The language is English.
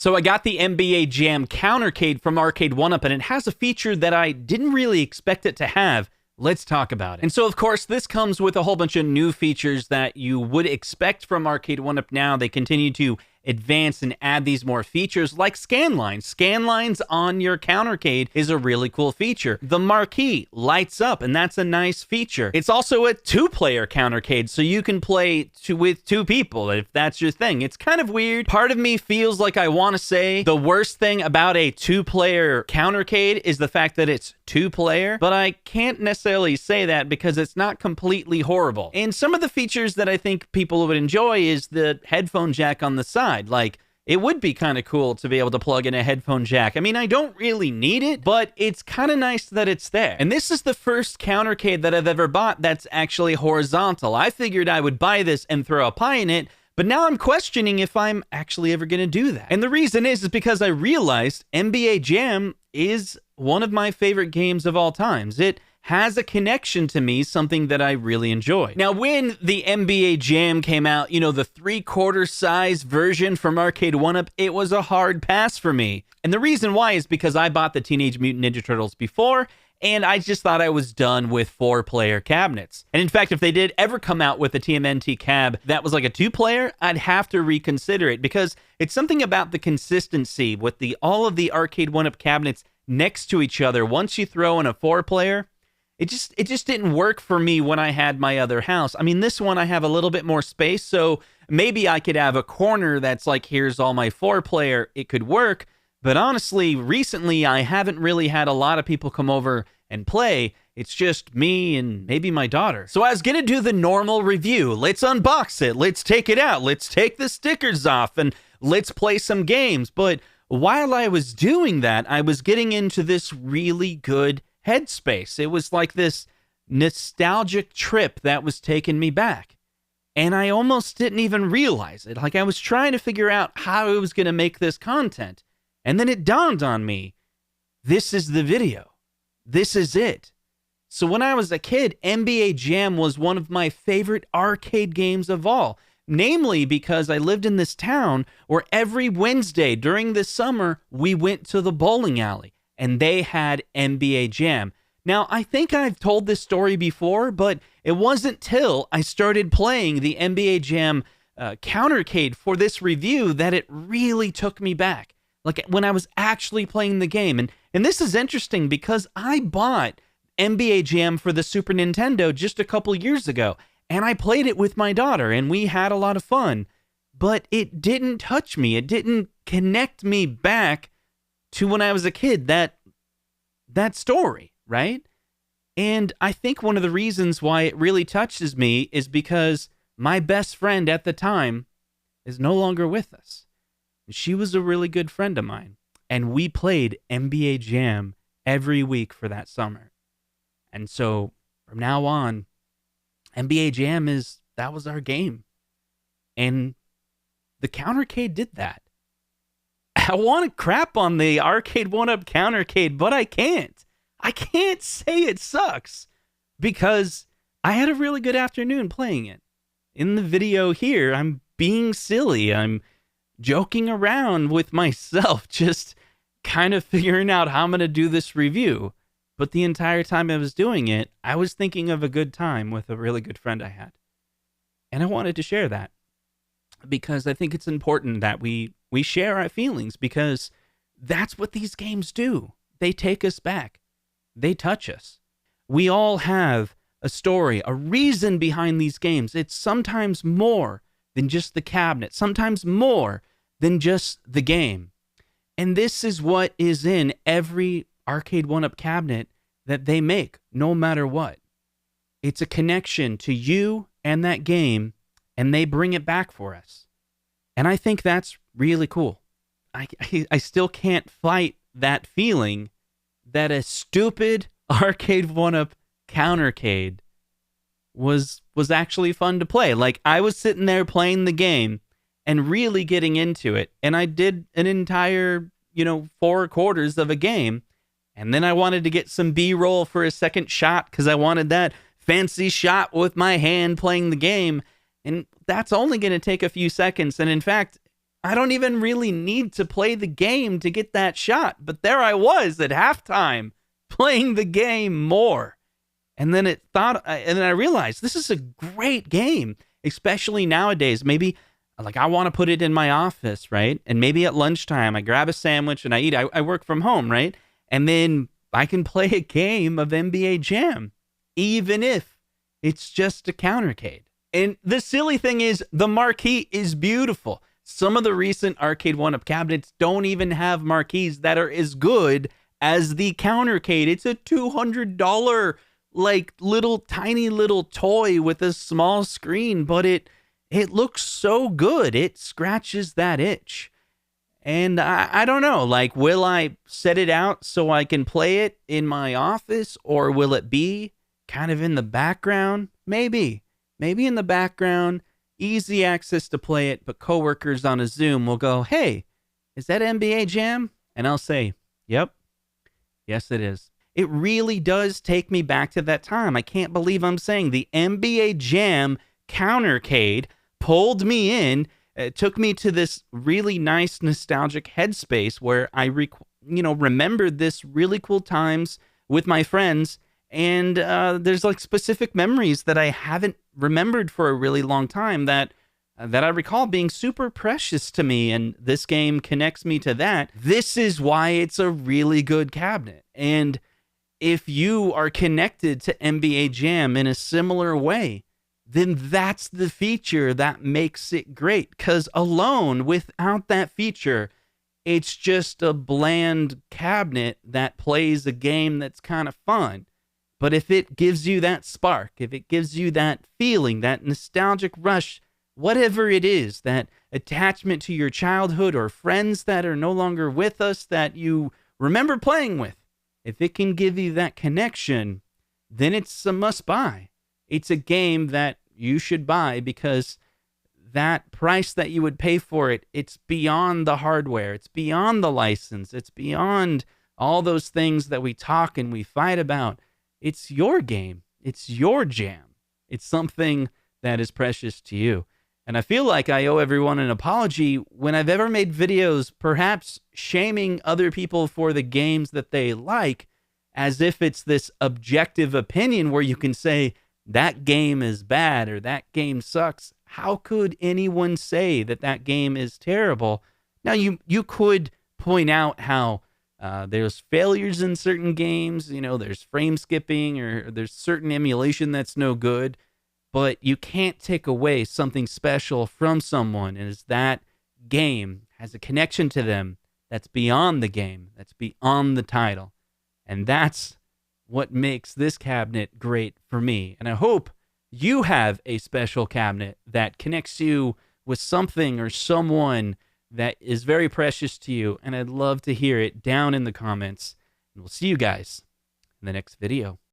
So I got the NBA Jam Countercade from Arcade1Up, and it has a feature that I didn't really expect it to have. Let's talk about it. And so, of course, this comes with a whole bunch of new features that you would expect from Arcade1Up now. They continue to advance and add these more features like scan lines. Scan lines on your countercade is a really cool feature. The marquee lights up, and that's a nice feature. It's also a two-player countercade, so you can play with two people if that's your thing. It's kind of weird. Part of me feels like I want to say the worst thing about a two-player countercade is the fact that it's two-player, but I can't necessarily say that because it's not completely horrible. And some of the features that I think people would enjoy is the headphone jack on the side. Like, it would be kind of cool to be able to plug in a headphone jack. I mean, I don't really need it, but it's kind of nice that it's there. And this is the first countercade that I've ever bought that's actually horizontal. I figured I would buy this and throw a pie in it, but now I'm questioning if I'm actually ever going to do that. And the reason is because I realized NBA Jam is one of my favorite games of all times. It has a connection to me, something that I really enjoy. Now, when the NBA Jam came out, you know, the 3/4 size version from Arcade1Up, it was a hard pass for me. And the reason why is because I bought the Teenage Mutant Ninja Turtles before, and I just thought I was done with 4-player cabinets. And in fact, if they did ever come out with a TMNT cab that was like a 2-player, I'd have to reconsider it because it's something about the consistency with all of the Arcade1Up cabinets next to each other. Once you throw in a 4-player, it just didn't work for me when I had my other house. I mean, this one I have a little bit more space, so maybe I could have a corner that's like, here's all my 4-player. It could work. But honestly, recently, I haven't really had a lot of people come over and play. It's just me and maybe my daughter. So I was going to do the normal review. Let's unbox it. Let's take it out. Let's take the stickers off and let's play some games. But while I was doing that, I was getting into this really good headspace. It was like this nostalgic trip that was taking me back. And I almost didn't even realize it. Like, I was trying to figure out how I was going to make this content. And then it dawned on me, this is the video. This is it. So when I was a kid, NBA Jam was one of my favorite arcade games of all. Namely because I lived in this town where every Wednesday during the summer, we went to the bowling alley. And they had NBA Jam. Now, I think I've told this story before, but it wasn't till I started playing the NBA Jam Countercade for this review that it really took me back. Like, when I was actually playing the game. And this is interesting because I bought NBA Jam for the Super Nintendo just a couple years ago. And I played it with my daughter, and we had a lot of fun. But it didn't touch me. It didn't connect me back to when I was a kid, that story, right? And I think one of the reasons why it really touches me is because my best friend at the time is no longer with us. She was a really good friend of mine, and we played NBA Jam every week for that summer. And so from now on, NBA Jam that was our game. And the Countercade did that. I want to crap on the Arcade1Up Countercade, but I can't. I can't say it sucks because I had a really good afternoon playing it. In the video here, I'm being silly. I'm joking around with myself, just kind of figuring out how I'm going to do this review. But the entire time I was doing it, I was thinking of a good time with a really good friend I had. And I wanted to share that because I think it's important that we share our feelings because that's what these games do. They take us back. They touch us. We all have a story, a reason behind these games. It's sometimes more than just the cabinet, sometimes more than just the game. And this is what is in every Arcade1Up cabinet that they make, no matter what. It's a connection to you and that game, and they bring it back for us. And I think that's really cool. I still can't fight that feeling that a stupid Arcade1Up Countercade was actually fun to play. Like, I was sitting there playing the game and really getting into it. And I did an entire, 4/4 of a game. And then I wanted to get some B-roll for a second shot because I wanted that fancy shot with my hand playing the game. And that's only going to take a few seconds. And in fact, I don't even really need to play the game to get that shot. But there I was at halftime playing the game more. And then I realized this is a great game, especially nowadays. Maybe like I want to put it in my office, right? And maybe at lunchtime I grab a sandwich and I eat. I work from home, right? And then I can play a game of NBA Jam, even if it's just a countercade. And the silly thing is, the marquee is beautiful. Some of the recent Arcade1Up cabinets don't even have marquees that are as good as the countercade. It's a $200 like tiny little toy with a small screen, but it looks so good. It scratches that itch. And I don't know, like, will I set it out so I can play it in my office, or will it be kind of in the background? Maybe in the background, easy access to play it, but coworkers on a Zoom will go, "Hey, is that NBA Jam?" And I'll say, "Yep, yes it is." It really does take me back to that time. I can't believe I'm saying the NBA Jam Countercade pulled me in. It took me to this really nice nostalgic headspace where I remembered this really cool times with my friends. And there's like specific memories that I haven't remembered for a really long time that I recall being super precious to me. And this game connects me to that. This is why it's a really good cabinet. And if you are connected to NBA Jam in a similar way, then that's the feature that makes it great. Because alone, without that feature, it's just a bland cabinet that plays a game that's kind of fun. But if it gives you that spark, if it gives you that feeling, that nostalgic rush, whatever it is, that attachment to your childhood or friends that are no longer with us that you remember playing with, if it can give you that connection, then it's a must-buy. It's a game that you should buy because that price that you would pay for it, it's beyond the hardware. It's beyond the license. It's beyond all those things that we talk and we fight about. It's your game. It's your jam. It's something that is precious to you. And I feel like I owe everyone an apology when I've ever made videos perhaps shaming other people for the games that they like, as if it's this objective opinion where you can say that game is bad or that game sucks. How could anyone say that that game is terrible? Now, you could point out how there's failures in certain games, there's frame skipping or there's certain emulation that's no good, but you can't take away something special from someone as that game has a connection to them that's beyond the game, that's beyond the title. And that's what makes this cabinet great for me. And I hope you have a special cabinet that connects you with something or someone that is very precious to you, and I'd love to hear it down in the comments. And we'll see you guys in the next video.